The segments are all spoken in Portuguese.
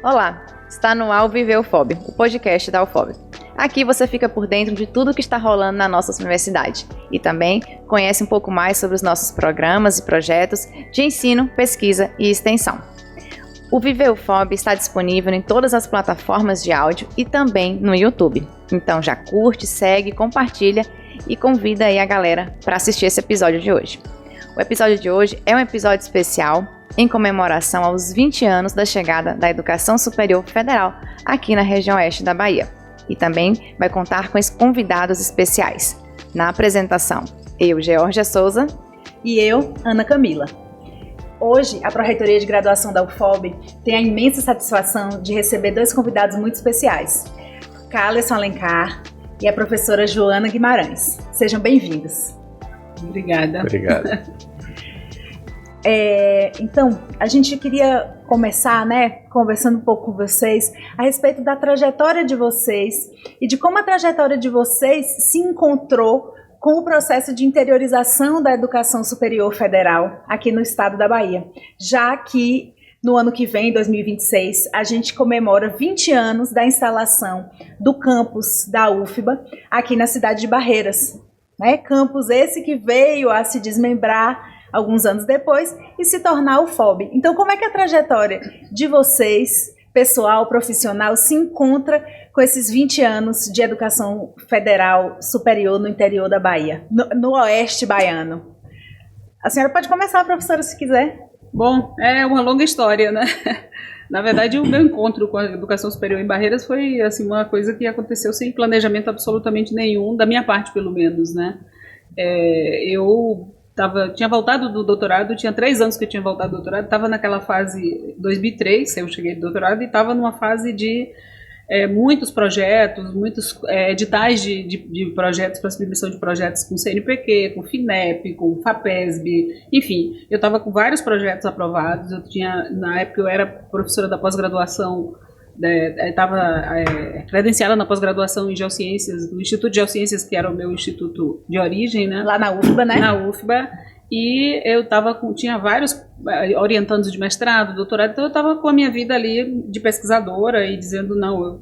Olá, está no ar o Viver UFOB, o podcast da UFOB. Aqui você fica por dentro de tudo o que está rolando na nossa universidade e também conhece um pouco mais sobre os nossos programas e projetos de ensino, pesquisa e extensão. O Viver UFOB está disponível em todas as plataformas de áudio e também no YouTube. Então já curte, segue, compartilha e convida aí a galera para assistir esse episódio de hoje. O episódio de hoje é um episódio especial em comemoração aos 20 anos da chegada da Educação Superior Federal aqui na região oeste da Bahia. E também vai contar com convidados especiais. Na apresentação, eu, Georgia Souza. E eu, Ana Camila. Hoje, a Pró-Reitoria de Graduação da UFOB tem a imensa satisfação de receber dois convidados muito especiais, Caleson Alencar e a professora Joana Guimarães. Sejam bem-vindos. Obrigada. Então, a gente queria começar, conversando um pouco com vocês a respeito da trajetória de vocês e de como a trajetória de vocês se encontrou com o processo de interiorização da educação superior federal aqui no estado da Bahia, já que no ano que vem, 2026, a gente comemora 20 anos da instalação do campus da UFBA aqui na cidade de Barreiras. Campus esse que veio a se desmembrar alguns anos depois e se tornar UFOB. Então, como é que a trajetória de vocês, pessoal, profissional, se encontra com esses 20 anos de educação federal superior no interior da Bahia, no oeste baiano? A senhora pode começar, professora, se quiser. Bom, é uma longa história, né? Na verdade, o meu encontro com a educação superior em Barreiras foi assim, uma coisa que aconteceu sem planejamento absolutamente nenhum, da minha parte, pelo menos, né? Eu tinha voltado do doutorado, tinha 3 anos que eu tinha voltado do doutorado, estava naquela fase 2003, eu cheguei do doutorado, e estava numa fase de muitos projetos, muitos editais de projetos para submissão de projetos com CNPq, com FINEP, com FAPESB, enfim, eu estava com vários projetos aprovados. Na época eu era professora da pós-graduação, estava credenciada na pós-graduação em Geociências, no Instituto de Geociências, que era o meu instituto de origem, né? Lá na UFBA, né? Na UFBA, e eu tinha vários orientandos de mestrado, doutorado, então eu estava com a minha vida ali de pesquisadora e dizendo, não,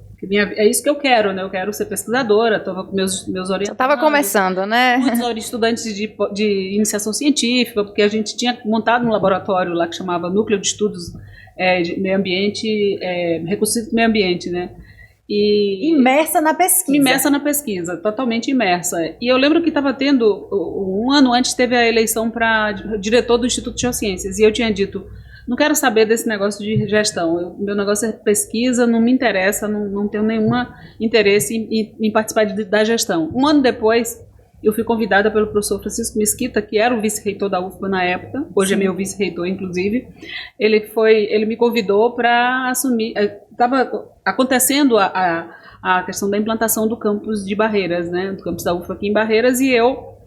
é isso que eu quero, né? Eu quero ser pesquisadora, estava com meus orientandos. Estava começando, né? Muitos estudantes de iniciação científica, porque a gente tinha montado um laboratório lá que chamava Núcleo de Estudos de Meio Ambiente, Recursos do Meio Ambiente, né? E imersa na pesquisa. Imersa na pesquisa, totalmente imersa. E eu lembro que estava tendo, um ano antes teve a eleição para diretor do Instituto de Geociências, e eu tinha dito, não quero saber desse negócio de gestão, meu negócio é pesquisa, não me interessa, não tenho nenhum interesse em participar da gestão. Um ano depois, eu fui convidada pelo professor Francisco Mesquita, que era o vice-reitor da UFBA na época, hoje é meu vice-reitor, inclusive. Ele me convidou para assumir. Estava acontecendo a questão da implantação do campus de Barreiras, né, do campus da UFBA aqui em Barreiras, e eu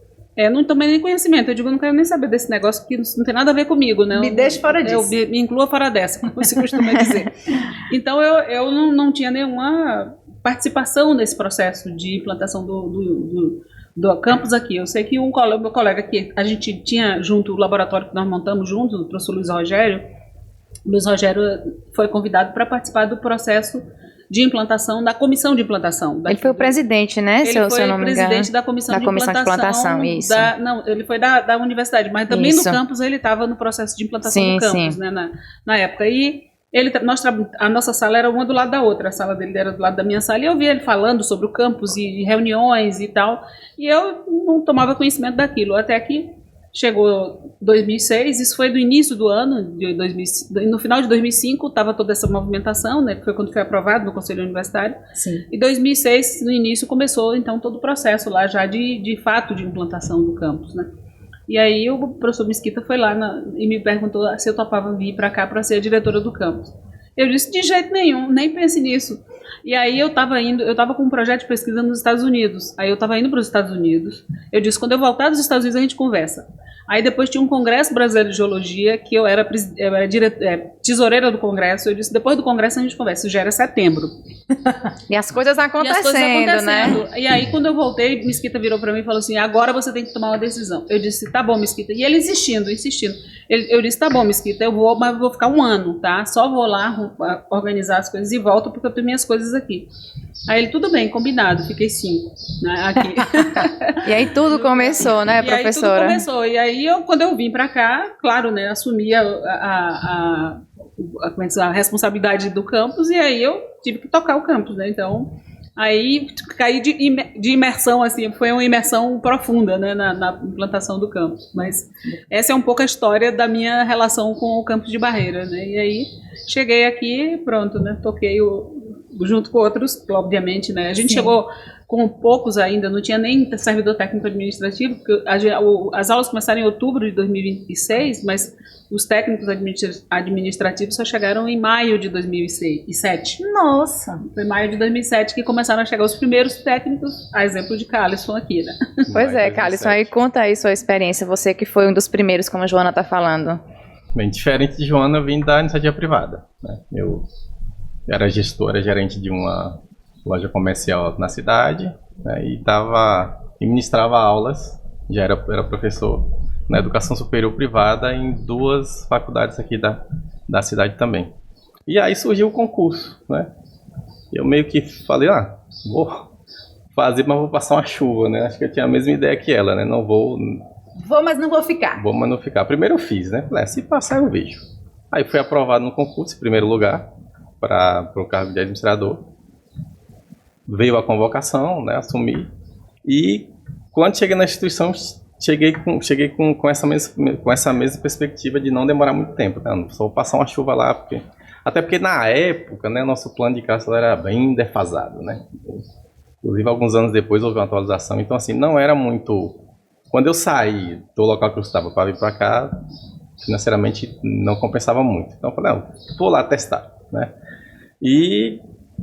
não tomei nem conhecimento. Eu digo, eu não quero nem saber desse negócio, que não tem nada a ver comigo, né? Me deixe fora disso. Me inclua fora dessa, como se costuma dizer. Então, eu não tinha nenhuma participação nesse processo de implantação do campus aqui. Eu sei que meu colega aqui, a gente tinha junto o laboratório que nós montamos junto, o professor Luiz Rogério foi convidado para participar do processo de implantação, da comissão de implantação. Ele foi o presidente, né? Ele foi o presidente da comissão de implantação. Isso. Não, ele foi da universidade, mas também no campus ele estava no processo de implantação do campus, né, na época. E a nossa sala era uma do lado da outra, a sala dele era do lado da minha sala, e eu via ele falando sobre o campus e reuniões e tal, e eu não tomava conhecimento daquilo, até que chegou 2006, isso foi do início do ano, no final de 2005, estava toda essa movimentação, né, que foi quando foi aprovado no Conselho Universitário. Sim. E 2006, no início, começou então todo o processo lá já de fato de implantação do campus, né. E aí o professor Mesquita foi lá e me perguntou se eu topava vir para cá para ser a diretora do campus. Eu disse, de jeito nenhum, nem pense nisso. E aí eu estava com um projeto de pesquisa nos Estados Unidos. Aí eu estava indo para os Estados Unidos. Eu disse, quando eu voltar dos Estados Unidos a gente conversa. Aí depois tinha um congresso brasileiro de geologia, que eu era tesoureira do congresso. Eu disse, depois do congresso a gente conversa. Isso já era setembro. E as coisas acontecendo, né? E aí quando eu voltei, Mesquita virou para mim e falou assim, agora você tem que tomar uma decisão. Eu disse, tá bom, Mesquita. E ele insistindo. Eu disse, tá bom, Mesquita, eu vou, mas vou ficar um ano, tá? Só vou lá organizar as coisas e volto, porque eu tenho minhas coisas aqui. Aí ele, tudo bem, combinado, fiquei 5, né, aqui. E aí tudo começou, né, professora? Aí tudo começou, e aí quando eu vim para cá, claro, né, assumi a responsabilidade do campus, e aí eu tive que tocar o campus, né, então... Aí caí de imersão, assim, foi uma imersão profunda, né, na implantação do campus. Mas essa é um pouco a história da minha relação com o campus de Barreira, né? E aí cheguei aqui, pronto, né? Toquei junto com outros, obviamente, né? A gente chegou com poucos ainda, não tinha nem servidor técnico administrativo, porque as aulas começaram em outubro de 2026, mas os técnicos administrativos só chegaram em maio de 2007. Nossa! Foi em maio de 2007 que começaram a chegar os primeiros técnicos, a exemplo de Calisson aqui, né? Pois é, Calisson, aí conta aí sua experiência, você que foi um dos primeiros, como a Joana está falando. Bem, diferente de Joana, eu vim da iniciativa privada, né? Eu era gerente de uma loja comercial na cidade, né, e ministrava aulas, já era professor na educação superior privada em 2 faculdades aqui da cidade também. E aí surgiu o concurso, né? Eu meio que falei, vou fazer, mas vou passar uma chuva, né? Acho que eu tinha a mesma ideia que ela, né? Vou, mas não vou ficar. Vou, mas não ficar. Primeiro eu fiz, né? Falei, se passar eu vejo. Aí fui aprovado no concurso, em primeiro lugar, para o cargo de administrador. Veio a convocação, né, assumi, e quando cheguei na instituição, cheguei com essa mesma perspectiva de não demorar muito tempo, né? Só passar uma chuva lá, até porque na época, né, nosso plano de Castro era bem defasado, né? Inclusive alguns anos depois houve uma atualização, então assim, não era muito... Quando eu saí do local que eu estava para vir para cá, financeiramente não compensava muito, então eu falei, vou lá testar, né? E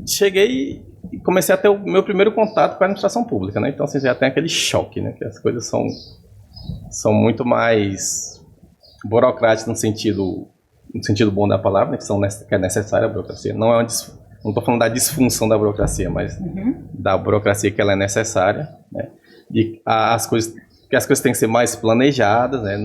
cheguei e comecei a ter o meu primeiro contato com a administração pública, né? Então, assim, já tem aquele choque, né? Que as coisas são muito mais burocráticas no sentido bom da palavra, né? Que é necessária a burocracia. Não estou falando da disfunção da burocracia, mas da burocracia que ela é necessária, né? Que as coisas têm que ser mais planejadas, né?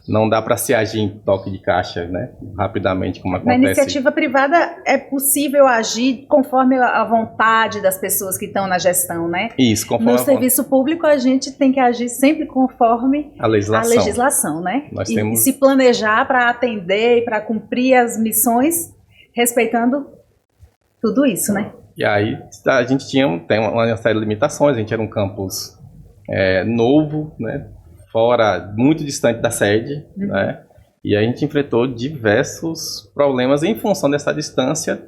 Não dá para se agir em toque de caixa, né, rapidamente, como acontece. Na iniciativa privada é possível agir conforme a vontade das pessoas que estão na gestão, né? Isso, conforme no serviço público a gente tem que agir sempre conforme a legislação, né? Nós temos... se planejar para atender e para cumprir as missões, respeitando tudo isso, né? E aí a gente tem uma série de limitações, a gente era um campus novo, né? Fora, muito distante da sede, né? E a gente enfrentou diversos problemas em função dessa distância,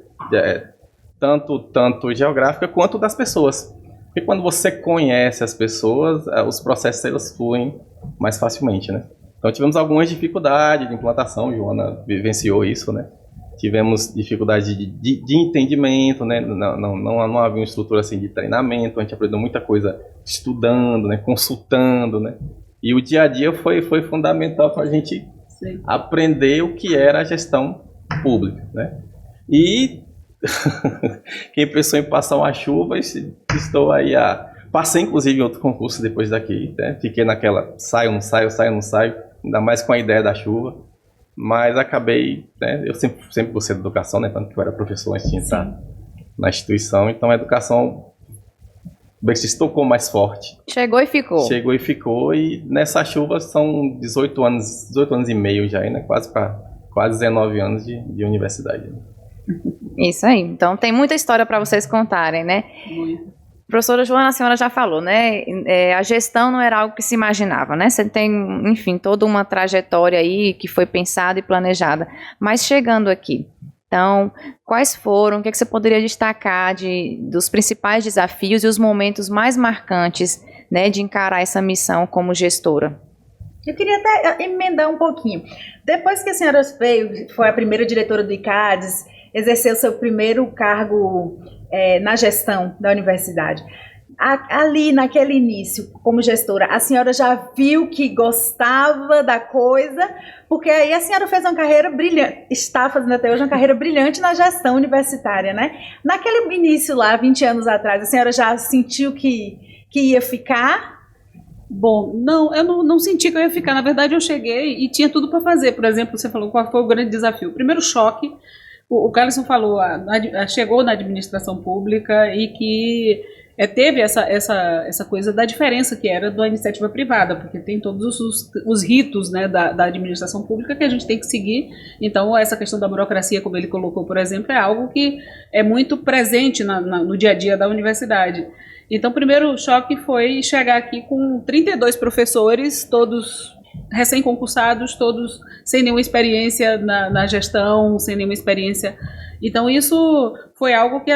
tanto geográfica quanto das pessoas. Porque quando você conhece as pessoas, os processos eles fluem mais facilmente, né? Então tivemos algumas dificuldades de implantação, Joana vivenciou isso, né? Tivemos dificuldade de entendimento, né? Não havia uma estrutura assim de treinamento, a gente aprendeu muita coisa estudando, né? Consultando, né? E o dia a dia foi fundamental para a gente aprender o que era a gestão pública, né? E quem pensou em passar uma chuva, estou aí passei inclusive em outro concurso depois daqui, né? Fiquei naquela, saio, não saio, ainda mais com a ideia da chuva, mas acabei, né? Eu sempre gostei da educação, né? Tanto que eu era professor antes de entrar na instituição, então a educação se tocou mais forte. Chegou e ficou, e nessa chuva são 18 anos e meio já, né? Quase 19 anos de universidade. Né? Isso aí, então tem muita história para vocês contarem, né? Muito. Professora Joana, a senhora já falou, né? A gestão não era algo que se imaginava, né? Você tem, enfim, toda uma trajetória aí que foi pensada e planejada, mas chegando aqui, então, quais foram, o que você poderia destacar dos principais desafios e os momentos mais marcantes, né, de encarar essa missão como gestora? Eu queria até emendar um pouquinho. Depois que a senhora veio, foi a primeira diretora do ICADES, exercer o seu primeiro cargo na gestão da universidade. Ali, naquele início, como gestora, a senhora já viu que gostava da coisa, porque aí a senhora fez uma carreira brilhante, está fazendo até hoje uma carreira brilhante na gestão universitária, né? Naquele início lá, 20 anos atrás, a senhora já sentiu que ia ficar? Bom, não, eu não senti que eu ia ficar. Na verdade, eu cheguei e tinha tudo para fazer. Por exemplo, você falou qual foi o grande desafio. O primeiro choque, o Carlson falou, chegou na administração pública e que teve essa coisa da diferença que era da iniciativa privada, porque tem todos os ritos, né, da administração pública que a gente tem que seguir. Então, essa questão da burocracia, como ele colocou, por exemplo, é algo que é muito presente no dia a dia da universidade. Então, o primeiro choque foi chegar aqui com 32 professores, todos recém-concursados, todos sem nenhuma experiência na gestão, sem nenhuma experiência. Então, isso foi algo que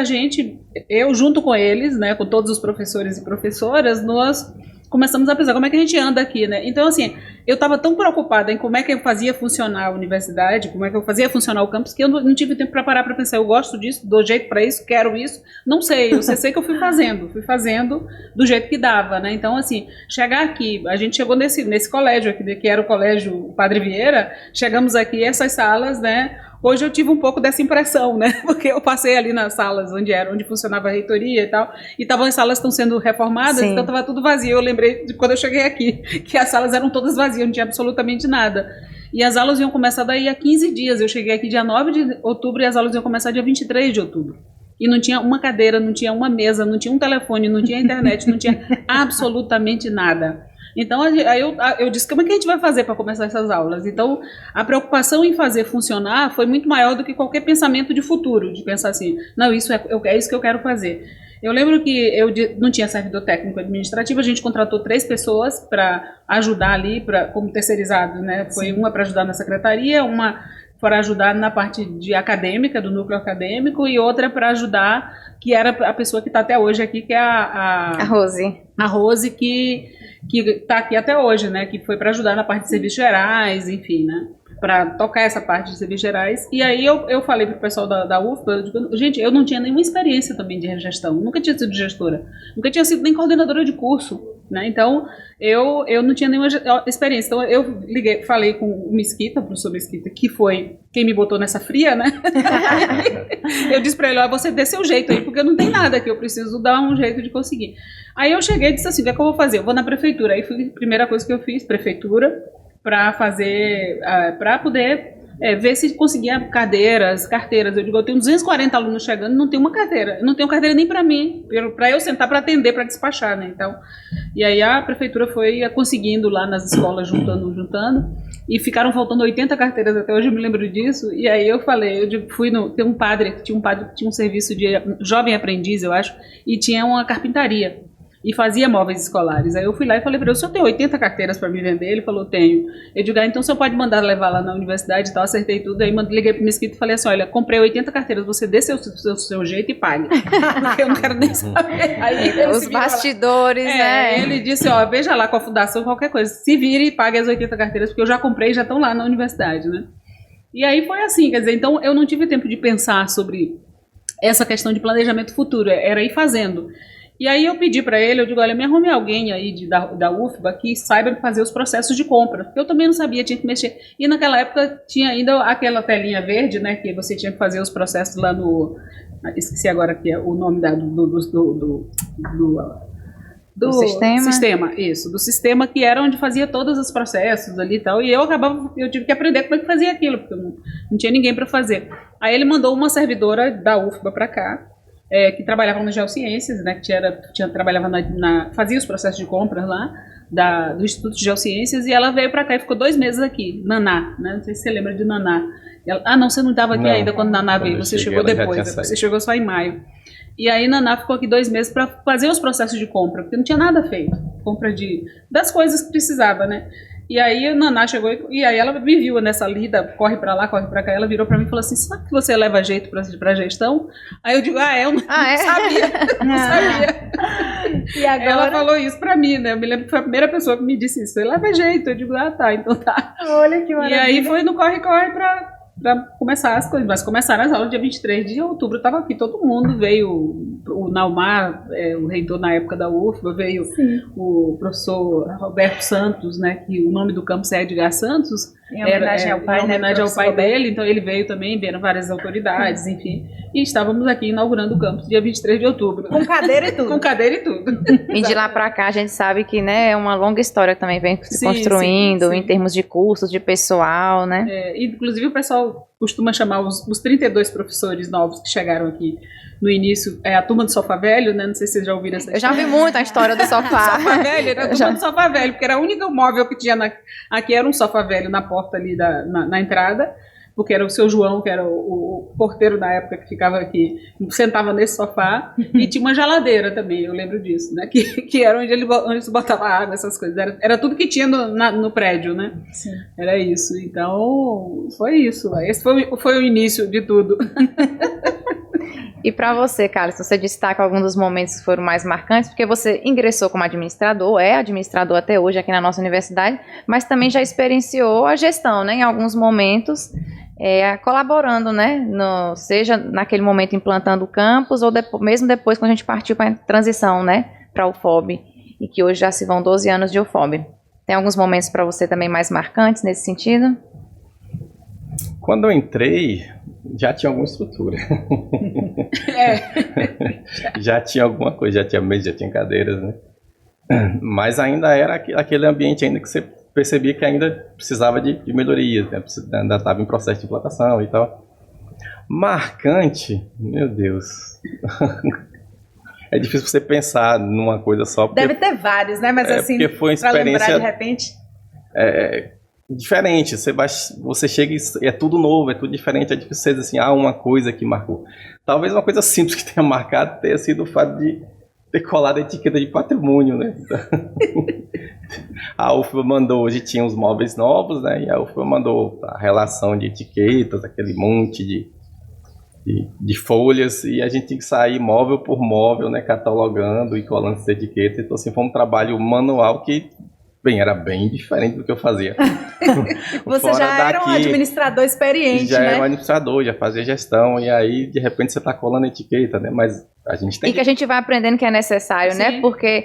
eu junto com eles, né, com todos os professores e professoras, nós começamos a pensar como é que a gente anda aqui, né? Então, assim, eu estava tão preocupada em como é que eu fazia funcionar a universidade, como é que eu fazia funcionar o campus, que eu não tive tempo para parar para pensar, eu gosto disso, dou jeito para isso, quero isso, não sei, eu sei que eu fui fazendo do jeito que dava, né? Então, assim, chegar aqui, a gente chegou nesse colégio aqui, que era o colégio Padre Vieira, chegamos aqui, essas salas, né? Hoje eu tive um pouco dessa impressão, né? Porque eu passei ali nas salas onde funcionava a reitoria e tal, e as salas estão sendo reformadas, Sim. Então estava tudo vazio. Eu lembrei de quando eu cheguei aqui, que as salas eram todas vazias, não tinha absolutamente nada. E as aulas iam começar daí a 15 dias. Eu cheguei aqui dia 9 de outubro e as aulas iam começar dia 23 de outubro. E não tinha uma cadeira, não tinha uma mesa, não tinha um telefone, não tinha internet, não tinha absolutamente nada. Então, aí eu disse, como é que a gente vai fazer para começar essas aulas? Então, a preocupação em fazer funcionar foi muito maior do que qualquer pensamento de futuro, de pensar assim, não, isso é isso que eu quero fazer. Eu lembro que eu não tinha servidor técnico administrativo, a gente contratou 3 pessoas para ajudar ali, como terceirizados, né? Foi uma para ajudar na secretaria, uma para ajudar na parte acadêmica, do núcleo acadêmico, e outra para ajudar, que era a pessoa que está até hoje aqui, que é a Rose. A Rose, que está aqui até hoje, né? Que foi para ajudar na parte de serviços gerais, enfim, né? Para tocar essa parte de serviços gerais. E aí eu falei para o pessoal da UFBA, gente, eu não tinha nenhuma experiência também de gestão, nunca tinha sido gestora, nunca tinha sido nem coordenadora de curso, né? Então, eu não tinha nenhuma experiência. Então, eu falei com o Mesquita, o professor Mesquita, que foi quem me botou nessa fria, né? Eu disse para ele, você dê seu jeito aí, porque não tem nada aqui, eu preciso dar um jeito de conseguir. Aí eu cheguei e disse assim, o que é que eu vou fazer? Eu vou na prefeitura. Aí foi a primeira coisa que eu fiz, prefeitura, para poder ver se conseguia carteiras. Eu digo, eu tenho 240 alunos chegando, não tenho uma carteira. Eu não tenho carteira nem para mim, para eu sentar para atender, para despachar, né? Então, e aí a prefeitura foi conseguindo lá nas escolas, juntando, e ficaram faltando 80 carteiras, até hoje eu me lembro disso. E aí eu falei, tem um padre que tinha um serviço de jovem aprendiz, eu acho, e tinha uma carpintaria. E fazia móveis escolares. Aí eu fui lá e falei para ele, o senhor tem 80 carteiras para me vender? Ele falou, tenho. Eu digo, então o senhor pode mandar levar lá na universidade e tal, acertei tudo. Aí liguei para o Mesquita e falei assim, olha, comprei 80 carteiras, você dê seu jeito e pague. Porque eu não quero nem saber. Aí os bastidores, né? Ele disse, veja lá com a fundação, qualquer coisa, se vire e pague as 80 carteiras, porque eu já comprei e já estão lá na universidade, né? E aí foi assim, quer dizer, então eu não tive tempo de pensar sobre essa questão de planejamento futuro, era ir fazendo. E aí eu pedi para ele, eu digo, olha, me arrume alguém aí da UFBA que saiba fazer os processos de compra, porque eu também não sabia, tinha que mexer. E naquela época tinha ainda aquela telinha verde, né, que você tinha que fazer os processos lá no... Esqueci agora que é o nome do sistema, isso, do sistema, que era onde fazia todos os processos ali e tal, e eu tive que aprender como é que fazia aquilo, porque não tinha ninguém para fazer. Aí ele mandou uma servidora da UFBA para cá, que trabalhava nas Geociências, né, trabalhava fazia os processos de compras lá, do Instituto de Geociências, e ela veio para cá e ficou 2 meses aqui, Naná, né, não sei se você lembra de Naná. Não, você não estava aqui ainda quando Naná veio, você chegou depois, você chegou só em maio. E aí Naná ficou aqui 2 meses para fazer os processos de compra, porque não tinha nada feito, compra das coisas que precisava, né. E aí a Naná chegou e aí ela me viu nessa lida, corre pra lá, corre pra cá, ela virou pra mim e falou assim, sabe que você leva jeito pra gestão? Aí eu digo, eu não sabia, não sabia. E agora... Ela falou isso pra mim, né, eu me lembro que foi a primeira pessoa que me disse isso, você leva jeito, eu digo, tá, então tá. Olha que maravilha. E aí foi no corre-corre para começar as coisas. Mas começaram as aulas dia 23 de outubro, estava aqui todo mundo, veio o Naumar, o reitor na época da UFBA, veio o professor Roberto Santos, né, que o nome do campus é Edgar Santos, em homenagem ao pai, em homenagem ao pai dele, então ele veio também, vieram várias autoridades, enfim, e estávamos aqui inaugurando o campus dia 23 de outubro. Com cadeira e tudo. Com cadeira e tudo. E de lá para cá a gente sabe que, né, é uma longa história também, vem se construindo sim. em termos de cursos, de pessoal, né? Inclusive o pessoal costuma chamar os 32 professores novos que chegaram aqui no início, a turma do Sofá Velho, né? Não sei se vocês já ouviram essa história. Eu já vi muito a história do sofá. Sofá Velho, era a turma do Sofá Velho, porque era o único móvel que tinha aqui, era um sofá velho na porta ali na entrada, porque era o seu João, que era o porteiro na época que ficava aqui, sentava nesse sofá, e tinha uma geladeira também, eu lembro disso, né? Que era onde eles botavam água, essas coisas. Era tudo que tinha no prédio, né? Sim. Era isso. Então, foi isso. Esse foi o início de tudo. E para você, Carlos, você destaca alguns dos momentos que foram mais marcantes, porque você ingressou como administrador, é administrador até hoje aqui na nossa universidade, mas também já experienciou a gestão, né, em alguns momentos, colaborando, né, seja naquele momento implantando o campus, ou mesmo depois quando a gente partiu para a transição, né, para a UFOB, e que hoje já se vão 12 anos de UFOB. Tem alguns momentos para você também mais marcantes nesse sentido? Quando eu entrei, já tinha alguma estrutura. Já tinha alguma coisa, já tinha mesa, já tinha cadeiras, né? Mas ainda era aquele ambiente ainda que você percebia que ainda precisava de melhorias, né? Ainda estava em processo de implantação e tal. Marcante, meu Deus. É difícil você pensar numa coisa só. Porque, deve ter vários, né? Mas assim, porque foi uma experiência, lembrar de repente... diferente, você chega e é tudo novo, é tudo diferente, é difícil você dizer assim, uma coisa que marcou. Talvez uma coisa simples que tenha marcado tenha sido o fato de ter colado a etiqueta de patrimônio, né? A UFBA mandou, hoje tinha os móveis novos, né? E a UFBA mandou a relação de etiquetas, aquele monte de folhas, e a gente tinha que sair móvel por móvel, né? Catalogando e colando essa etiqueta. Então, assim, foi um trabalho manual que era bem diferente do que eu fazia. Você já era um administrador experiente, já né? Já era um administrador, já fazia gestão, e aí, de repente, você está colando a etiqueta, né? Mas a gente tem que a gente vai aprendendo que é necessário, sim, né? Porque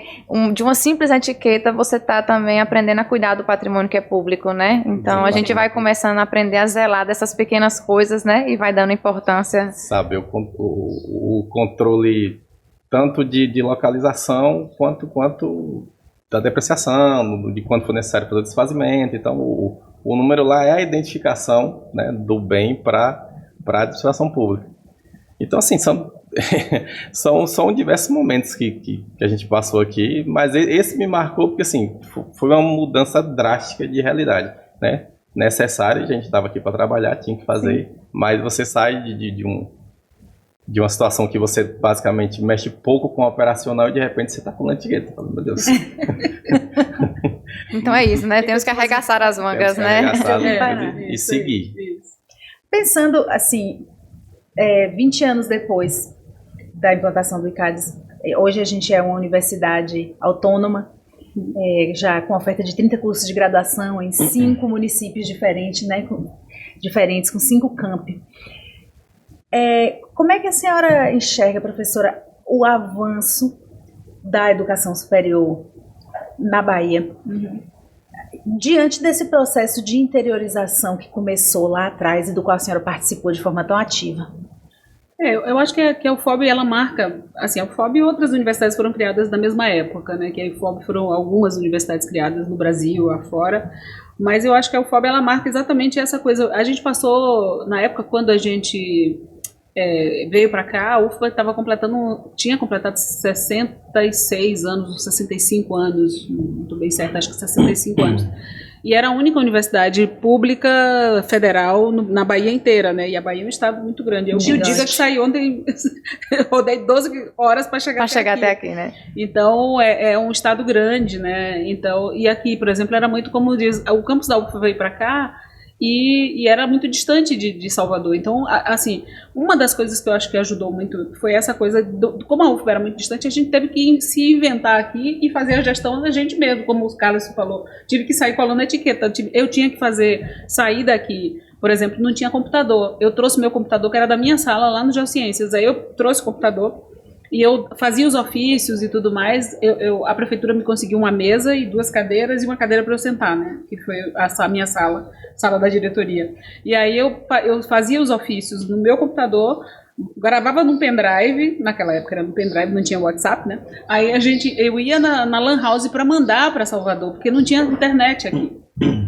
de uma simples etiqueta, você está também aprendendo a cuidar do patrimônio que é público, né? Então, a gente vai começando a aprender a zelar dessas pequenas coisas, né? E vai dando importância. Sabe, o controle tanto de localização, quanto da depreciação, de quanto for necessário fazer o desfazimento. Então, o número lá é a identificação, né, do bem para a administração pública. Então, assim, são diversos momentos que a gente passou aqui, mas esse me marcou porque, assim, foi uma mudança drástica de realidade, né? Necessário, a gente estava aqui para trabalhar, tinha que fazer, sim, mas você sai de uma situação que você basicamente mexe pouco com o operacional e de repente você está com etiqueta. Meu Deus. Então é isso, né? Temos que arregaçar as mangas, né? E seguir. Pensando assim, 20 anos depois da implantação do ICADES, hoje a gente é uma universidade autônoma, já com oferta de 30 cursos de graduação em 5 municípios diferentes, né? Diferentes, com 5 campi. Como é que a senhora enxerga, professora, o avanço da educação superior na Bahia? Diante desse processo de interiorização que começou lá atrás e do qual a senhora participou de forma tão ativa? Eu acho que a UFOB, ela marca, assim, a UFOB e outras universidades foram criadas na mesma época, né, que a UFOB foram algumas universidades criadas no Brasil, afora, mas eu acho que a UFOB, ela marca exatamente essa coisa. A gente passou, na época, quando a gente veio para cá, a UFBA tinha completado 66 anos, 65 anos, não estou bem certo, acho que 65 anos. E era a única universidade pública federal na Bahia inteira, né? E a Bahia é um estado muito grande. Eu digo que saí ontem, eu rodei 12 horas para chegar até aqui, né? Então, é um estado grande, né? Então, e aqui, por exemplo, era muito como diz, o campus da UFBA veio para cá, e era muito distante de Salvador. Então, assim, uma das coisas que eu acho que ajudou muito foi essa coisa, como a UFBA era muito distante, a gente teve que se inventar aqui e fazer a gestão da gente mesmo, como o Carlos falou. Tive que sair colando etiqueta, eu tinha que sair daqui. Por exemplo, não tinha computador. Eu trouxe meu computador, que era da minha sala, lá no Geociências. Aí eu trouxe o computador e eu fazia os ofícios e tudo mais. A prefeitura me conseguiu uma mesa e 2 cadeiras e uma cadeira para eu sentar, né? Que foi a minha sala da diretoria. E aí eu fazia os ofícios no meu computador, gravava num pendrive, naquela época era no pendrive, não tinha WhatsApp, né? Aí eu ia na Lan House para mandar para Salvador, porque não tinha internet aqui.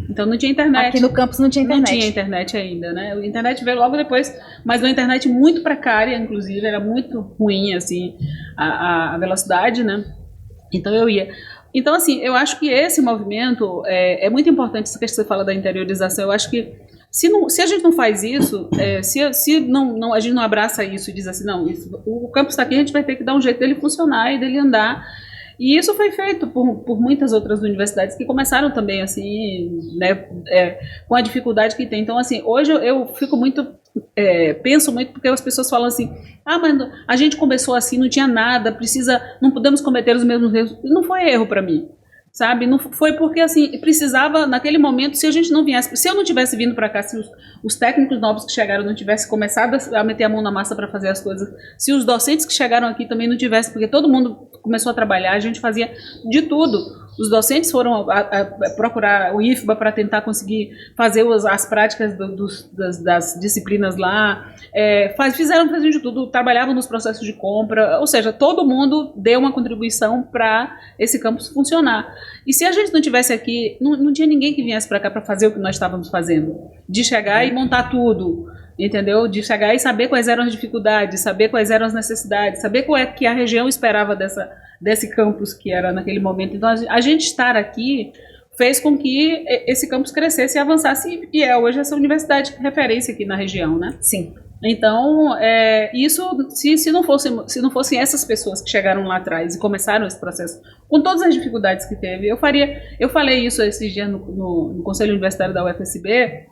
Então não tinha internet. Aqui no campus não tinha internet. Não tinha internet ainda, né? A internet veio logo depois, mas uma internet muito precária, inclusive, era muito ruim, assim, a velocidade, né? Então eu ia. Então, assim, eu acho que esse movimento é muito importante, isso que você fala da interiorização. Eu acho que se a gente não faz isso, se a gente não abraça isso e diz assim, não, o campus está aqui, a gente vai ter que dar um jeito dele funcionar e dele andar. E isso foi feito por muitas outras universidades que começaram também, assim, né, com a dificuldade que tem. Então, assim, hoje eu fico muito, penso muito, porque as pessoas falam assim, mas a gente começou assim, não tinha nada, não podemos cometer os mesmos erros. Não foi erro para mim, sabe? Não foi porque, assim, precisava, naquele momento, se eu não tivesse vindo para cá, se os técnicos novos que chegaram não tivessem começado a meter a mão na massa para fazer as coisas, se os docentes que chegaram aqui também não tivessem, porque todo mundo começou a trabalhar, a gente fazia de tudo. Os docentes foram procurar o IFBA para tentar conseguir fazer as práticas das disciplinas lá, fizeram de tudo, trabalhavam nos processos de compra, ou seja, todo mundo deu uma contribuição para esse campus funcionar. E se a gente não tivesse aqui, não tinha ninguém que viesse para cá para fazer o que nós estávamos fazendo, de chegar e montar tudo, entendeu? De chegar e saber quais eram as dificuldades, saber quais eram as necessidades, saber qual é que a região esperava desse campus que era naquele momento. Então, a gente estar aqui fez com que esse campus crescesse e avançasse, e hoje essa universidade de referência aqui na região, né? Sim. Então, isso, se não fossem essas pessoas que chegaram lá atrás e começaram esse processo, com todas as dificuldades que teve, eu falei isso esses dias no Conselho Universitário da UFSB,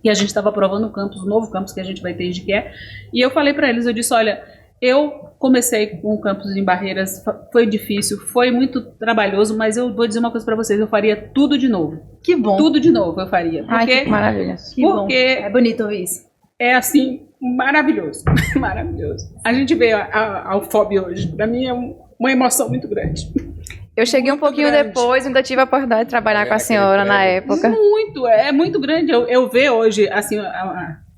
que a gente estava aprovando o novo campus que a gente vai ter em Jiqué, e eu falei para eles, eu disse, olha, eu comecei com o campus em Barreiras, foi difícil, foi muito trabalhoso, mas eu vou dizer uma coisa para vocês, eu faria tudo de novo. Que bom. Tudo de novo eu faria. Ai, que maravilha. Que bom. É bonito ouvir isso. É assim, maravilhoso, maravilhoso. A gente veio ao FOB hoje, para mim é uma emoção muito grande. Eu cheguei muito um pouquinho grande. Depois, ainda tive a oportunidade de trabalhar com a senhora na época. É muito grande. Eu ver hoje, assim,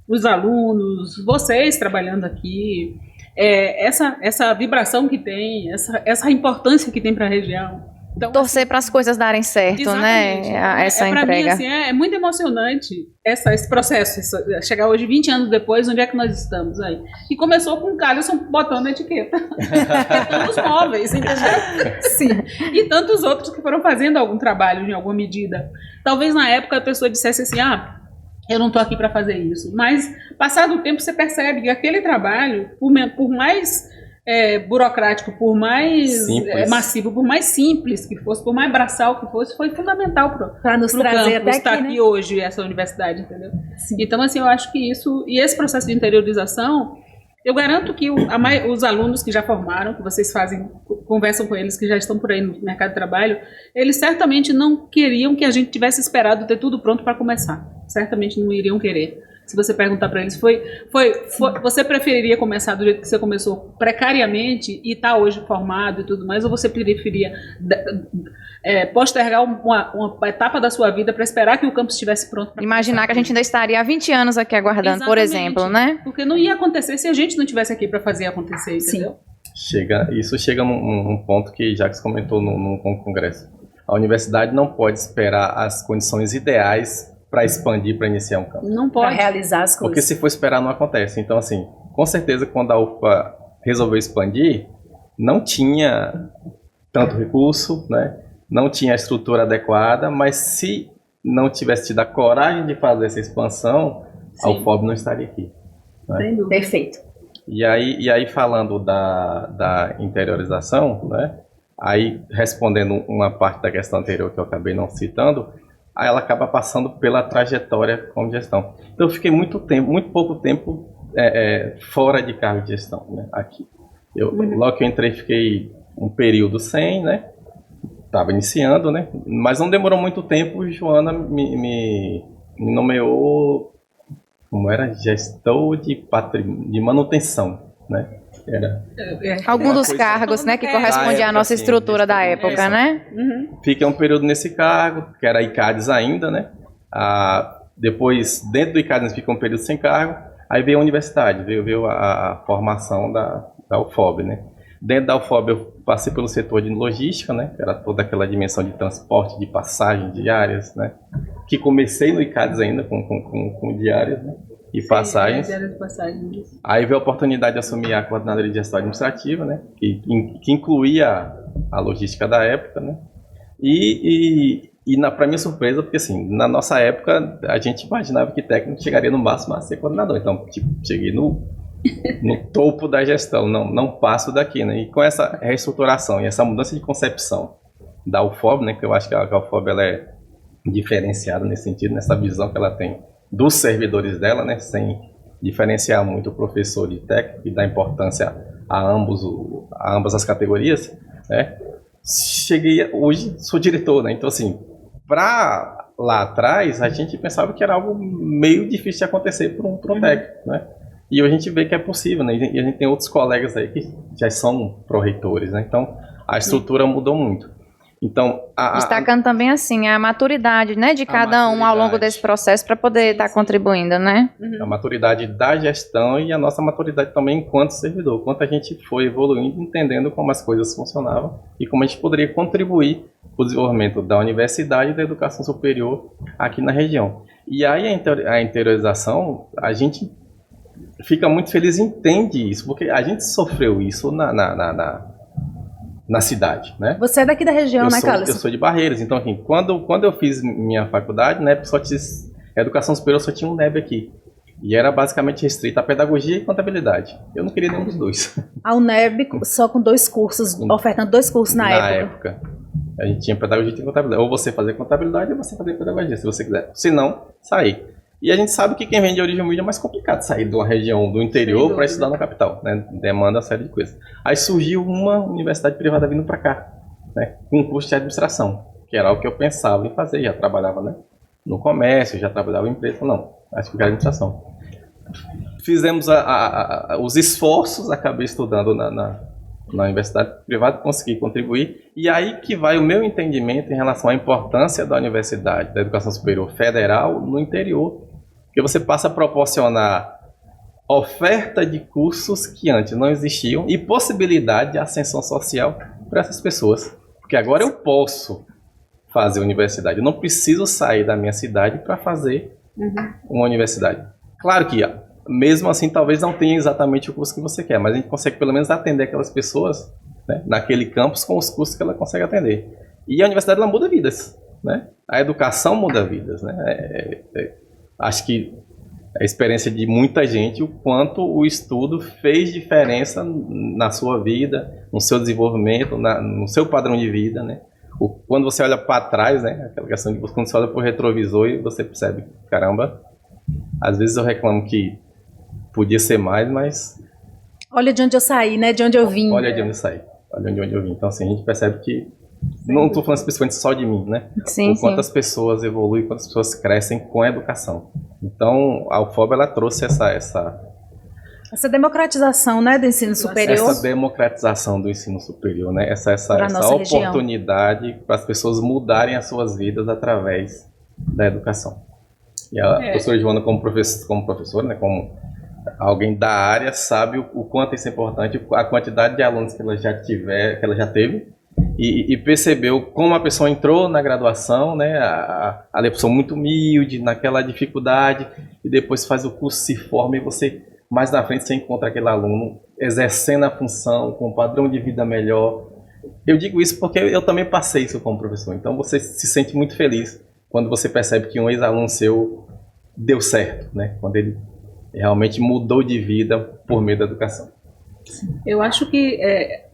os alunos, vocês trabalhando aqui, essa vibração que tem, essa importância que tem para a região. Então, torcer para as coisas darem certo, né? Essa entrega. Mim, assim, é muito emocionante esse processo. Chegar hoje, 20 anos depois, onde é que nós estamos aí? E começou com o Carlson botando a etiqueta. Os móveis, entendeu? Sim. E tantos outros que foram fazendo algum trabalho, em alguma medida. Talvez na época a pessoa dissesse assim, eu não estou aqui para fazer isso. Mas, passado o tempo, você percebe que aquele trabalho, por mais burocrático, por mais massivo, por mais simples que fosse, por mais braçal que fosse, foi fundamental para nos trazer até estar aqui hoje, essa universidade, entendeu? Sim. Então, assim, eu acho que isso, e esse processo de interiorização, eu garanto que os alunos que já formaram, que vocês conversam com eles, que já estão por aí no mercado de trabalho, eles certamente não queriam que a gente tivesse esperado ter tudo pronto para começar. Certamente não iriam querer. Se você perguntar para eles, você preferiria começar do jeito que você começou, precariamente, e estar hoje formado e tudo mais, ou você preferia postergar uma etapa da sua vida para esperar que o campus estivesse pronto? Imaginar que a gente ainda estaria há 20 anos aqui aguardando, exatamente, por exemplo, né? Porque não ia acontecer se a gente não estivesse aqui para fazer acontecer, entendeu? Isso chega num ponto que Jacques comentou no congresso. A universidade não pode esperar as condições ideais para expandir, para iniciar um campus. Não pode realizar as coisas. Porque se for esperar, não acontece. Então, assim, com certeza, quando a UFBA resolveu expandir, não tinha tanto recurso, né? Não tinha a estrutura adequada, mas se não tivesse tido a coragem de fazer essa expansão, a UFOB não estaria aqui. Né? Perfeito. E aí falando da interiorização, né? Aí respondendo uma parte da questão anterior que eu acabei não citando, aí ela acaba passando pela trajetória como gestão. Então eu fiquei muito pouco tempo fora de cargo de gestão, né, aqui. Logo que eu entrei, fiquei um período sem, né, estava iniciando, né, mas não demorou muito tempo, Joana me nomeou, como era, gestor de manutenção, né. Algum dos cargos, né, que correspondia à nossa estrutura da época, né? Fiquei um período nesse cargo, que era ICADES ainda, né? Depois, dentro do ICADES, fica um período sem cargo. Aí veio a universidade, veio a formação da UFOB, né? Dentro da UFOB eu passei pelo setor de logística, né? Que era toda aquela dimensão de transporte, de passagens diárias, né? Que comecei no ICADES ainda com diárias, né? E passagens. Aí veio a oportunidade de assumir a coordenadoria de gestão administrativa, né? Que incluía a logística da época, né? Para minha surpresa, porque assim, na nossa época a gente imaginava que técnico chegaria no máximo a ser coordenador. Então, tipo, cheguei no topo da gestão, não passo daqui, né? E com essa reestruturação e essa mudança de concepção da UFOB, né? Que eu acho que a UFOB ela é diferenciada nesse sentido, nessa visão que ela tem dos servidores dela, né, sem diferenciar muito o professor e técnico e dar importância a ambas as categorias, né. Hoje sou diretor, né, então assim, para lá atrás a gente pensava que era algo meio difícil de acontecer para um técnico, né, e hoje a gente vê que é possível, né, e a gente tem outros colegas aí que já são pró-reitores, né, então a estrutura mudou muito. Então, destacando também assim a maturidade, né, de cada um ao longo desse processo para poder estar contribuindo, né? A maturidade da gestão e a nossa maturidade também enquanto servidor, quanto a gente foi evoluindo, entendendo como as coisas funcionavam e como a gente poderia contribuir para o desenvolvimento da universidade e da educação superior aqui na região. E aí a interiorização, a gente fica muito feliz e entende isso, porque a gente sofreu isso na cidade, né? Você é daqui da região, né, Carlos? Eu sou de Barreiras, então assim, quando eu fiz minha faculdade, né, educação superior só tinha um NEB aqui. E era basicamente restrita a pedagogia e contabilidade. Eu não queria nenhum dos dois. A UNEB só com 2 cursos, ofertando 2 cursos na época. A gente tinha pedagogia e contabilidade. Ou você fazer contabilidade ou você fazer pedagogia, se você quiser. Se não, sair. E a gente sabe que quem vem de origem humilde é mais complicado sair de uma região do interior para estudar na capital, né? Demanda uma série de coisas. Aí surgiu uma universidade privada vindo para cá, né? Com um curso de administração, que era o que eu pensava em fazer. Já trabalhava, né, no comércio, já trabalhava em empresa, não, acho que era administração. Fizemos os esforços, acabei estudando na universidade privada, consegui contribuir. E aí que vai o meu entendimento em relação à importância da universidade, da educação superior federal no interior. Porque você passa a proporcionar oferta de cursos que antes não existiam e possibilidade de ascensão social para essas pessoas. Porque agora eu posso fazer universidade, eu não preciso sair da minha cidade para fazer uma universidade. Claro que, mesmo assim, talvez não tenha exatamente o curso que você quer, mas a gente consegue pelo menos atender aquelas pessoas, né, naquele campus com os cursos que ela consegue atender. E a universidade ela muda vidas, né? A educação muda vidas, né? Acho que a experiência de muita gente, o quanto o estudo fez diferença na sua vida, no seu desenvolvimento, no seu padrão de vida, né? Quando você olha para trás, né? Aquela questão de quando você olha para o retrovisor e você percebe, caramba, às vezes eu reclamo que podia ser mais, mas... Olha de onde eu saí, né? De onde eu vim. Olha de onde eu saí, olha de onde eu vim. Então, assim, a gente percebe que... Não estou falando especificamente só de mim, né? Sim, quantas pessoas evoluem, quantas pessoas crescem com a educação. Então, a UFOB, ela trouxe essa democratização, né, do ensino superior. Essa democratização do ensino superior, né? Essa oportunidade para as pessoas mudarem as suas vidas através da educação. E a professora Joana, como professora, né, como alguém da área, sabe o quanto isso é importante, a quantidade de alunos que ela já teve, e percebeu como a pessoa entrou na graduação, né, a pessoa muito humilde, naquela dificuldade, e depois faz o curso, se forma, e você, mais na frente, você encontra aquele aluno exercendo a função, com um padrão de vida melhor. Eu digo isso porque eu também passei isso como professor, então você se sente muito feliz quando você percebe que um ex-aluno seu deu certo, né, quando ele realmente mudou de vida por meio da educação. Eu acho que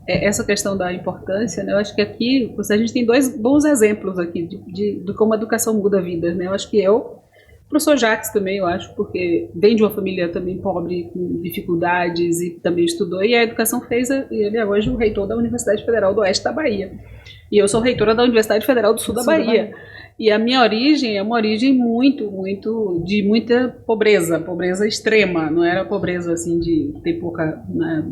essa questão da importância, né? Eu acho que aqui a gente tem dois bons exemplos aqui de como a educação muda vidas, né? Eu acho que o professor Jacques também, eu acho, porque vem de uma família também pobre, com dificuldades, e também estudou, e a educação fez, ele é hoje o reitor da Universidade Federal do Oeste da Bahia. E eu sou reitora da Universidade Federal do Sul da Bahia. E a minha origem é uma origem de muita pobreza extrema. Não era pobreza assim de ter pouca, né,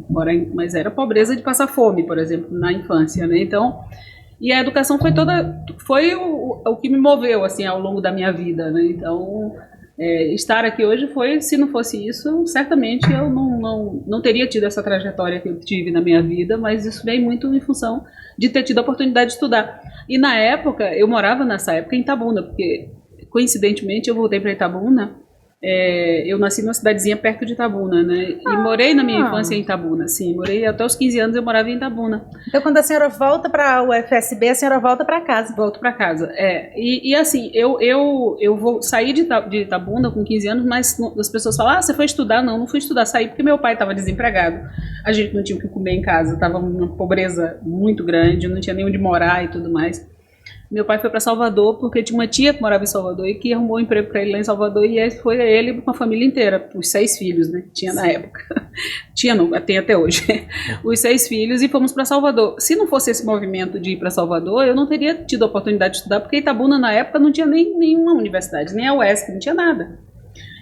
mas era pobreza de passar fome, por exemplo, na infância, né? Então, e a educação foi o que me moveu assim ao longo da minha vida, né? Então, estar aqui hoje se não fosse isso, certamente eu não teria tido essa trajetória que eu tive na minha vida, mas isso vem muito em função de ter tido a oportunidade de estudar. E na época, eu morava nessa época em Itabuna, porque coincidentemente eu voltei para Itabuna. Eu nasci numa cidadezinha perto de Itabuna, né? E morei na minha infância em Itabuna, sim. Morei até os 15 anos, eu morava em Itabuna. Então, quando a senhora volta para o UFSB, a senhora volta para casa? Volto para casa, E assim, eu vou sair de Itabuna com 15 anos, mas as pessoas falam, você foi estudar? Não fui estudar, saí porque meu pai estava desempregado. A gente não tinha o que comer em casa, estava uma pobreza muito grande, não tinha nem onde morar e tudo mais. Meu pai foi para Salvador porque tinha uma tia que morava em Salvador e que arrumou um emprego para ele lá em Salvador, e foi ele com a família inteira, os 6 filhos, né? Tinha na época. Tem até hoje. Os 6 filhos, e fomos para Salvador. Se não fosse esse movimento de ir para Salvador, eu não teria tido a oportunidade de estudar, porque Itabuna na época não tinha nenhuma universidade, nem a UESC, não tinha nada.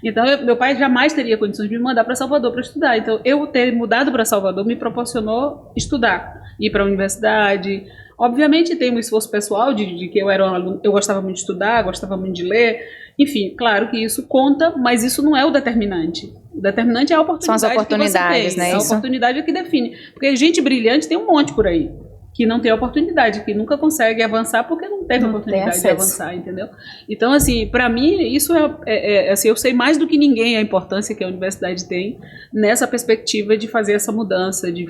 Então, meu pai jamais teria condições de me mandar para Salvador para estudar. Então, eu ter mudado para Salvador me proporcionou estudar, ir para a universidade. Obviamente tem um esforço pessoal de que eu era um aluno, eu gostava muito de estudar, gostava muito de ler, enfim, claro que isso conta, mas isso não é o determinante. O determinante é a oportunidade. São as oportunidades, que você tem. né? A oportunidade é que define. Porque gente brilhante tem um monte por aí, que não tem oportunidade, que nunca consegue avançar porque não teve oportunidade de avançar, entendeu? Então, assim, para mim, isso assim, eu sei mais do que ninguém a importância que a universidade tem nessa perspectiva de fazer essa mudança, de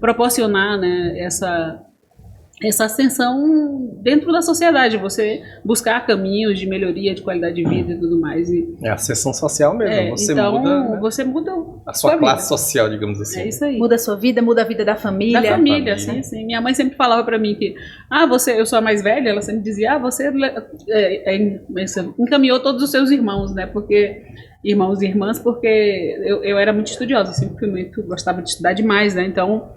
proporcionar, né, essa ascensão dentro da sociedade, você buscar caminhos de melhoria, de qualidade de vida e tudo mais. É a ascensão social mesmo, você muda a sua classe social, digamos assim. É isso aí. Muda a sua vida, muda a vida da família. Da família, sim. Minha mãe sempre falava pra mim que, eu sou a mais velha, ela sempre dizia, você encaminhou todos os seus irmãos, né, porque irmãos e irmãs, porque eu era muito estudiosa, sempre gostava de estudar demais, né, então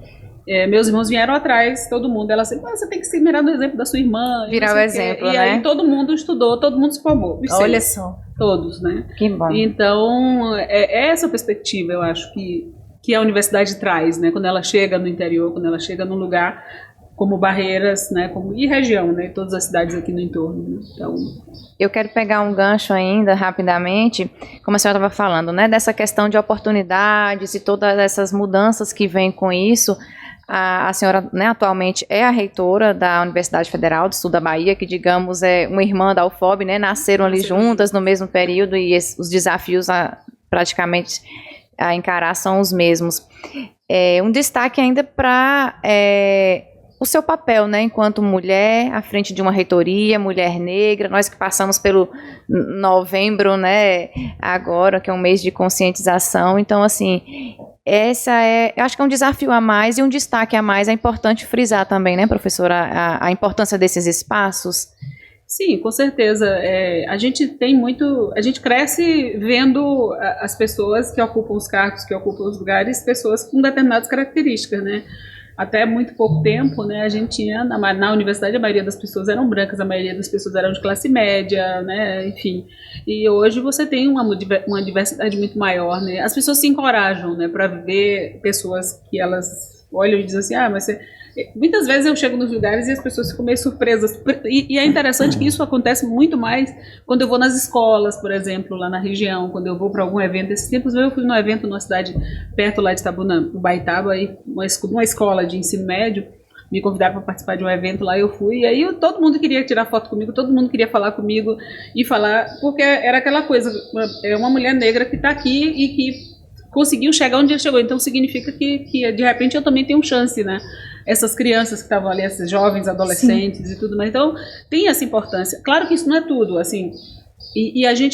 meus irmãos vieram atrás, todo mundo, ela sempre, você tem que se mirar no exemplo da sua irmã. Virar o exemplo, né? E aí todo mundo estudou, todo mundo se formou. Olha só. Todos, né? Que bom. Então, essa perspectiva, eu acho que a universidade traz, né? Quando ela chega no interior, quando ela chega num lugar como Barreiras, né? E região, né? Todas as cidades aqui no entorno. Né? Então, eu quero pegar um gancho ainda, rapidamente, como a senhora estava falando, né? Dessa questão de oportunidades e todas essas mudanças que vêm com isso. A senhora, né, atualmente é a reitora da Universidade Federal do Sul da Bahia, que, digamos, é uma irmã da UFOB, né? Nasceram ali juntas no mesmo período e os desafios praticamente a encarar são os mesmos. Um destaque ainda para o seu papel, né, enquanto mulher à frente de uma reitoria, mulher negra, nós que passamos pelo novembro, né, agora, que é um mês de conscientização, então, assim, eu acho que é um desafio a mais e um destaque a mais, é importante frisar também, né, professora, a importância desses espaços. Sim, com certeza. A gente cresce vendo as pessoas que ocupam os cargos, que ocupam os lugares, pessoas com determinadas características, né? Até muito pouco tempo, né, a gente tinha, na universidade, a maioria das pessoas eram brancas, a maioria das pessoas eram de classe média, né, enfim. E hoje você tem uma diversidade muito maior, né. As pessoas se encorajam, né, para ver pessoas que elas olham e dizem assim, mas você... Muitas vezes eu chego nos lugares e as pessoas ficam meio surpresas. E é interessante que isso acontece muito mais quando eu vou nas escolas, por exemplo, lá na região, quando eu vou para algum evento. Esses tempos eu fui num evento numa cidade perto lá de Itabuna, Ubaitaba, aí uma escola de ensino médio, me convidaram para participar de um evento lá, eu fui, e aí todo mundo queria tirar foto comigo, todo mundo queria falar comigo e falar, porque era aquela coisa, é uma mulher negra que está aqui e que conseguiu chegar onde ele chegou, então significa que de repente eu também tenho chance, né? Essas crianças que estavam ali, esses jovens, adolescentes Sim. e tudo mais. Então, tem essa importância. Claro que isso não é tudo, assim,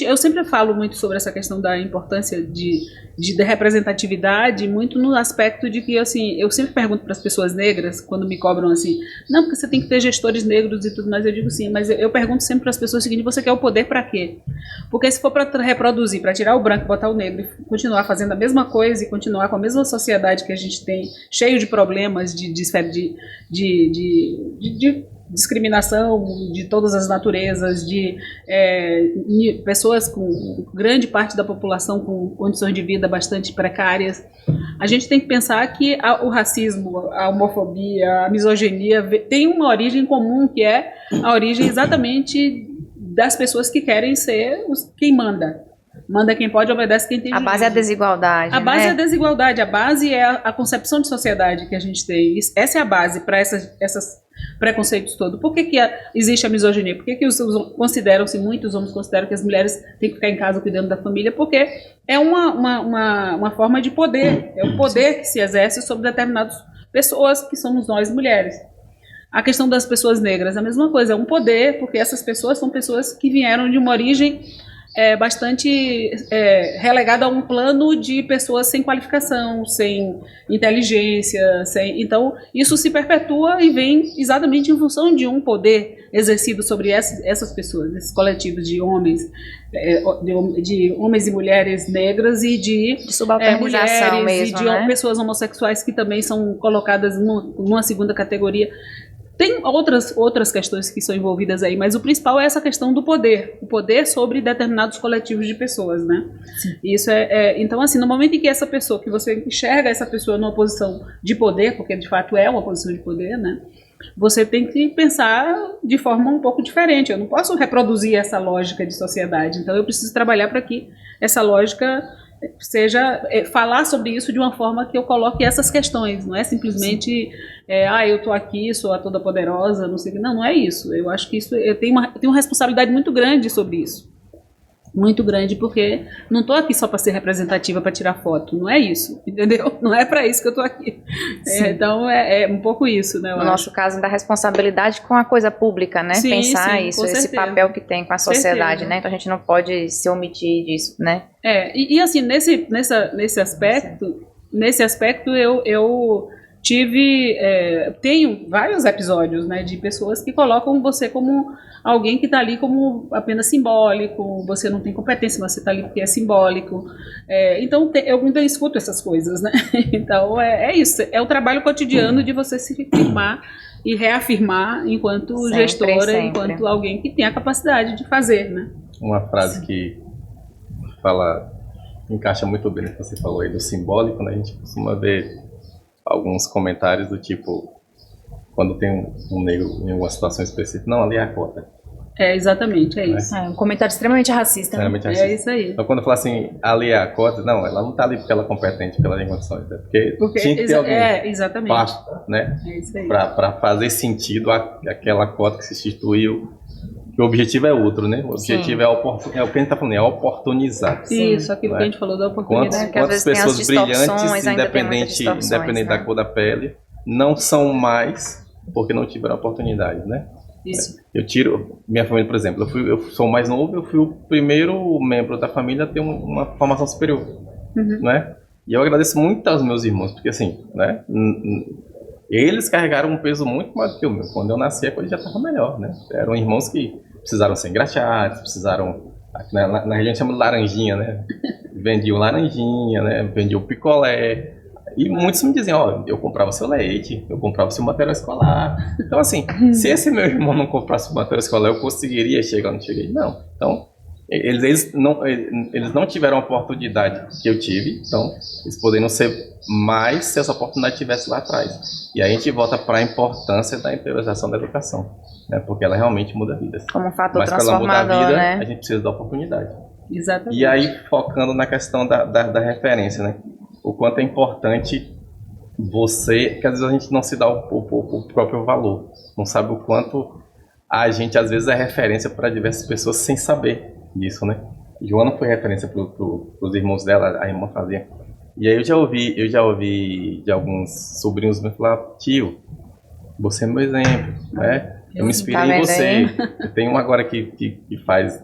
Eu sempre falo muito sobre essa questão da importância da representatividade, muito no aspecto de que, assim, eu sempre pergunto para as pessoas negras, quando me cobram assim, não, porque você tem que ter gestores negros e tudo mais, eu digo sim, mas eu pergunto sempre para as pessoas o seguinte, você quer o poder para quê? Porque se for para reproduzir, para tirar o branco, botar o negro e continuar fazendo a mesma coisa e continuar com a mesma sociedade que a gente tem, cheio de problemas de discriminação de todas as naturezas, de pessoas com grande parte da população com condições de vida bastante precárias. A gente tem que pensar que o racismo, a homofobia, a misoginia tem uma origem comum, que é a origem exatamente das pessoas que querem ser quem manda. Manda quem pode, obedece quem tem juízo. A base é a desigualdade. A base é a desigualdade, a base é a concepção de sociedade que a gente tem. Essa é a base para essas preconceitos todos. Por que existe a misoginia? Por que muitos homens consideram que as mulheres têm que ficar em casa cuidando da família? Porque é uma forma de poder, é o poder que se exerce sobre determinadas pessoas que somos nós mulheres. A questão das pessoas negras, a mesma coisa, é um poder, porque essas pessoas são pessoas que vieram de uma origem bastante relegada a um plano de pessoas sem qualificação, sem inteligência, então isso se perpetua e vem exatamente em função de um poder exercido sobre essas pessoas, esses coletivos de homens, de homens e mulheres negras e de subalternização mulheres mesmo, e de pessoas homossexuais que também são colocadas numa segunda categoria. Tem outras questões que são envolvidas aí, mas o principal é essa questão do poder, o poder sobre determinados coletivos de pessoas, né? Sim. Isso então, assim, no momento em que essa pessoa, que você enxerga essa pessoa numa posição de poder, porque de fato é uma posição de poder, né? Você tem que pensar de forma um pouco diferente. Eu não posso reproduzir essa lógica de sociedade, então eu preciso trabalhar para que essa lógica seja falar sobre isso de uma forma que eu coloque essas questões, não é simplesmente eu tô aqui, sou a toda poderosa, não sei o que, não é isso. Eu acho que isso eu tenho uma responsabilidade muito grande sobre isso, muito grande, porque não tô aqui só para ser representativa, para tirar foto, não é isso, entendeu? Não é para isso que eu tô aqui. Então é um pouco isso, né? No nosso caso, da responsabilidade com a coisa pública, né? Sim, pensar sim, isso, esse papel que tem com a sociedade, né? Então a gente não pode se omitir disso, né? E assim, nesse aspecto eu tenho vários episódios, né, de pessoas que colocam você como alguém que está ali como apenas simbólico, você não tem competência, mas você está ali porque é simbólico. Então eu ainda escuto essas coisas, né? Então é isso, é o trabalho cotidiano de você se firmar e reafirmar enquanto gestora, enquanto alguém que tem a capacidade de fazer, né? Uma frase que encaixa muito bem no que você falou aí do simbólico, né? A gente costuma ver alguns comentários do tipo, quando tem um negro em uma situação específica, não, ali é a cota. Exatamente, é isso. Um comentário extremamente racista. Extremamente racista. É isso aí. Então quando fala assim, ali é a cota, não, ela não está ali porque ela é competente, porque ela tem condições, porque tinha que ter alguém exatamente. baixo, né? É isso aí. Para fazer sentido aquela cota que se instituiu. O objetivo é outro, né? O objetivo é o que a gente está falando, é oportunizar. Isso, aquilo que a gente falou da oportunidade. Quantas pessoas brilhantes, independente da cor da pele, não são mais porque não tiveram oportunidade, né? Isso. Eu tiro minha família, por exemplo, eu sou mais novo, eu fui o primeiro membro da família a ter uma formação superior, né? E eu agradeço muito aos meus irmãos, porque assim, né? Eles carregaram um peso muito maior do que o meu. Quando eu nasci, a coisa já estava melhor, né? Eram irmãos que precisaram ser engraxados, precisaram... Na região chama de laranjinha, né? Vendiam laranjinha, né? Vendiam picolé. E muitos me diziam, eu comprava seu leite, eu comprava seu material escolar. Então, assim, se esse meu irmão não comprasse o material escolar, eu conseguiria chegar onde cheguei? Não. Então, eles não tiveram a oportunidade que eu tive, então eles poderiam ser mais se essa oportunidade estivesse lá atrás. E aí a gente volta para a importância da interiorização da educação, né? Porque ela realmente muda vidas. Como um fator Mas para ela mudar a vida, né? A gente precisa da oportunidade. Exatamente. E aí, focando na questão da referência, né? O quanto é importante que às vezes a gente não se dá o próprio valor, não sabe o quanto a gente às vezes é referência para diversas pessoas sem saber disso, né? Joana foi referência para os irmãos dela, a irmã fazia. E aí eu já ouvi de alguns sobrinhos meus falar, tio, você é meu exemplo, né? Eu me inspirei Tá em vendo você. aí? Eu tenho um agora que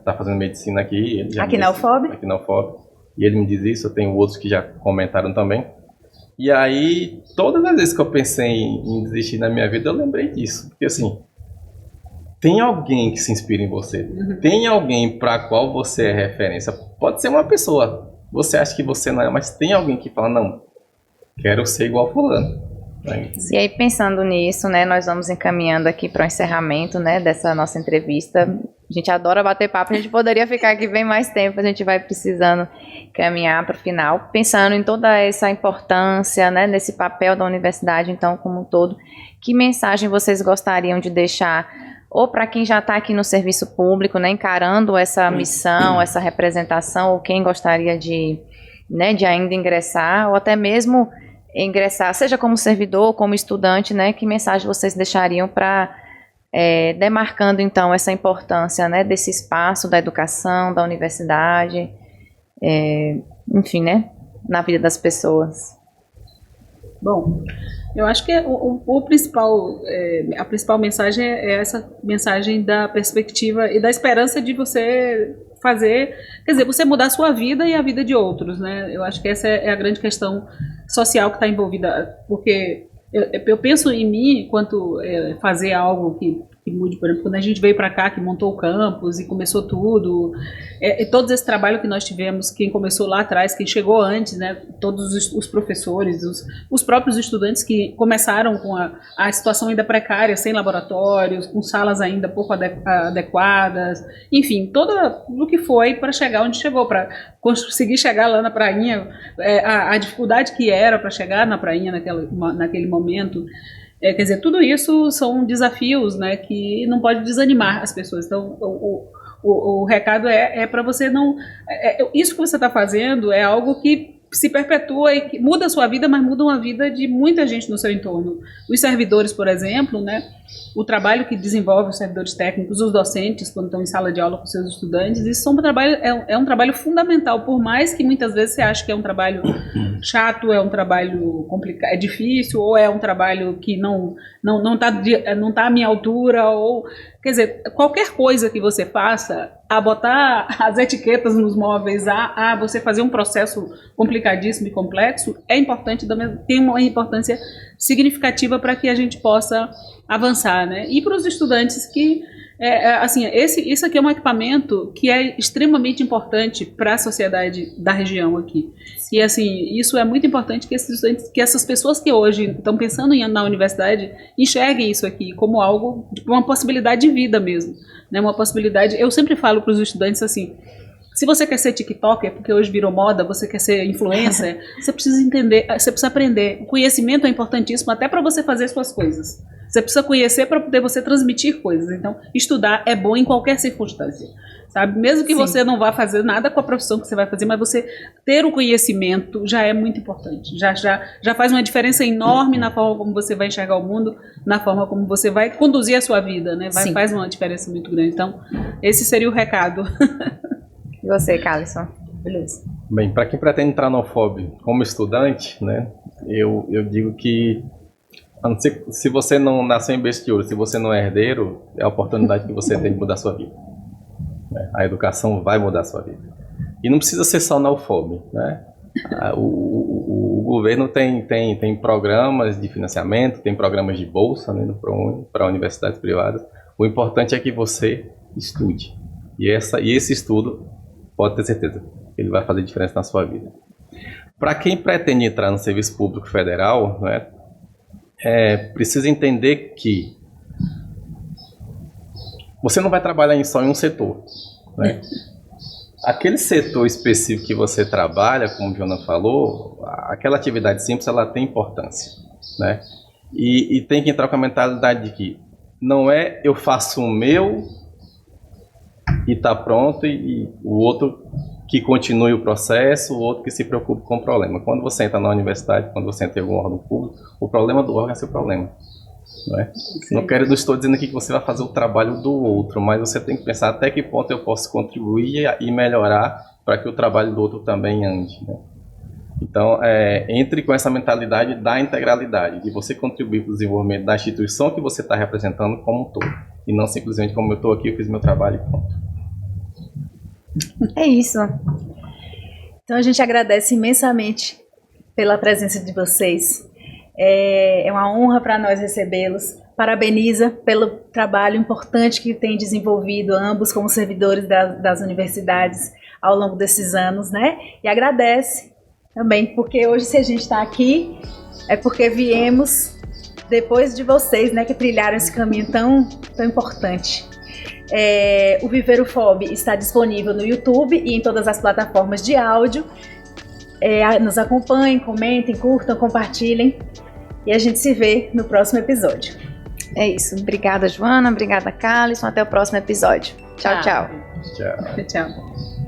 tá fazendo medicina aqui. Ele já Aqui me na disse- UFOB? Aqui na UFOB. E ele me diz isso, eu tenho outros que já comentaram também. E aí, todas as vezes que eu pensei em desistir na minha vida, eu lembrei disso. Porque assim, tem alguém que se inspira em você. Tem alguém para qual você é referência. Pode ser uma pessoa. Você acha que você não é, mas tem alguém que fala, não, quero ser igual a fulano. Né? E aí, pensando nisso, né, nós vamos encaminhando aqui para o encerramento, né, dessa nossa entrevista. A gente adora bater papo, a gente poderia ficar aqui bem mais tempo, a gente vai precisando caminhar para o final, pensando em toda essa importância, né, nesse papel da universidade, então, como um todo. Que mensagem vocês gostariam de deixar, ou para quem já está aqui no serviço público, né, encarando essa missão, essa representação, ou quem gostaria de, né, de ainda ingressar, ou até mesmo ingressar, seja como servidor, como estudante, né? Que mensagem vocês deixariam para demarcando então essa importância, né, desse espaço da educação, da universidade, enfim, né, na vida das pessoas? Bom, eu acho que o principal, a principal mensagem é essa mensagem da perspectiva e da esperança de você fazer, quer dizer, você mudar a sua vida e a vida de outros, né? Eu acho que essa é a grande questão social que está envolvida, porque eu penso em mim enquanto fazer algo que mude, por exemplo, quando a gente veio para cá, que montou o campus e começou tudo, todo esse trabalho que nós tivemos, quem começou lá atrás, quem chegou antes, né, todos os professores, os próprios estudantes que começaram com a situação ainda precária, sem laboratórios, com salas ainda pouco adequadas, enfim, tudo que foi para chegar onde chegou, para conseguir chegar lá na prainha, a dificuldade que era para chegar na prainha naquele momento. Quer dizer, tudo isso são desafios, né, que não pode desanimar as pessoas. Então, o recado é para você não... isso que você está fazendo é algo que se perpetua e que muda a sua vida, mas muda a vida de muita gente no seu entorno. Os servidores, por exemplo, né, o trabalho que desenvolve os servidores técnicos, os docentes, quando estão em sala de aula com seus estudantes, isso é um trabalho fundamental, por mais que muitas vezes você ache que é um trabalho chato, é um trabalho complicado, é difícil, ou é um trabalho que não tá à minha altura, ou... Quer dizer, qualquer coisa que você faça, a botar as etiquetas nos móveis, a você fazer um processo complicadíssimo e complexo, é importante, tem uma importância significativa para que a gente possa avançar, né? E para os estudantes que, assim, isso aqui é um equipamento que é extremamente importante para a sociedade da região aqui. E, assim, isso é muito importante que esses estudantes, que essas pessoas que hoje estão pensando na universidade enxerguem isso aqui como algo, uma possibilidade de vida mesmo, né? Uma possibilidade. Eu sempre falo para os estudantes assim: se você quer ser TikToker, porque hoje virou moda, você quer ser influencer, você precisa entender, você precisa aprender. O conhecimento é importantíssimo até para você fazer suas coisas. Você precisa conhecer para poder você transmitir coisas. Então, estudar é bom em qualquer circunstância, sabe? Mesmo que você não vá fazer nada com a profissão que você vai fazer, mas você ter o conhecimento já é muito importante. Já faz uma diferença enorme na forma como você vai enxergar o mundo, na forma como você vai conduzir a sua vida, né? Faz uma diferença muito grande. Então, esse seria o recado. E você, Calisson? Beleza. Bem, para quem pretende entrar na UFOB como estudante, né, eu digo que, a não ser, se você não nasceu em berço de ouro, se você não é herdeiro, é a oportunidade que você tem de mudar a sua vida. Né? A educação vai mudar a sua vida. E não precisa ser só na UFOB. Né? O governo tem programas de financiamento, tem programas de bolsa, né, para universidades privadas. O importante é que você estude. E esse estudo, pode ter certeza, ele vai fazer diferença na sua vida. Para quem pretende entrar no serviço público federal, né, precisa entender que você não vai trabalhar só em um setor. Né? Aquele setor específico que você trabalha, como o Jonas falou, aquela atividade simples, ela tem importância. Né? E tem que entrar com a mentalidade de que não é eu faço o meu e está pronto, e o outro que continue o processo, o outro que se preocupe com o problema. Quando você entra na universidade, quando você entra em algum órgão público, o problema do órgão é seu problema. Não estou dizendo aqui que você vai fazer o trabalho do outro, mas você tem que pensar até que ponto eu posso contribuir e melhorar para que o trabalho do outro também ande. Né? Então, entre com essa mentalidade da integralidade, de você contribuir para o desenvolvimento da instituição que você está representando como um todo. e não simplesmente como eu estou aqui, eu fiz meu trabalho e pronto. É isso. Então a gente agradece imensamente pela presença de vocês. É uma honra para nós recebê-los. Parabeniza pelo trabalho importante que têm desenvolvido ambos como servidores das universidades ao longo desses anos, né? E agradece também, porque hoje se a gente está aqui é porque viemos depois de vocês, né, que trilharam esse caminho tão importante. O Viver UFOB está disponível no YouTube e em todas as plataformas de áudio. Nos acompanhem, comentem, curtam, compartilhem e a gente se vê no próximo episódio. É isso. Obrigada, Joana. Obrigada, Carlisson. Até o próximo episódio. Tchau, tchau. Tchau. Tchau.